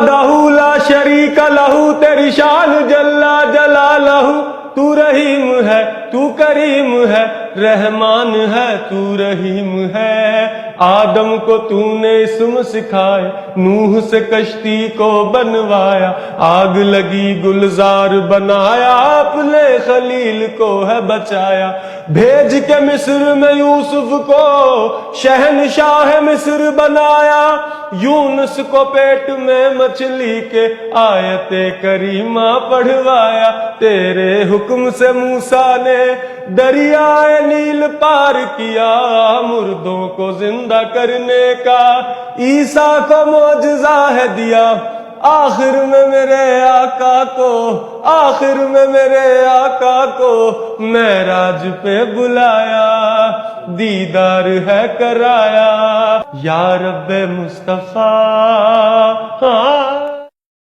وحدہ لا شریک لہ، تیری شان جلا جلالہ، تو رحیم ہے تو کریم ہے، رحمان ہے تو رحیم ہے۔ آدم کو تو نے اسم سکھائے، نوح سے کشتی کو بنوایا، آگ لگی گلزار بنایا، اپنے خلیل کو ہے بچایا۔ بھیج کے مصر میں یوسف کو شہنشاہ مصر بنایا، یونس کو پیٹ میں مچھلی کے آیت کریمہ پڑھوایا۔ تیرے حکم سے موسیٰ نے دریائے نیل پار کیا، مردوں کو زندہ کرنے کا عیسیٰ کو معجزہ ہے دیا۔ آخر میں میرے آقا کو، آخر میں میرے آقا کو معراج پہ بلایا، دیدار ہے کرایا۔ یا رب مصطفیٰ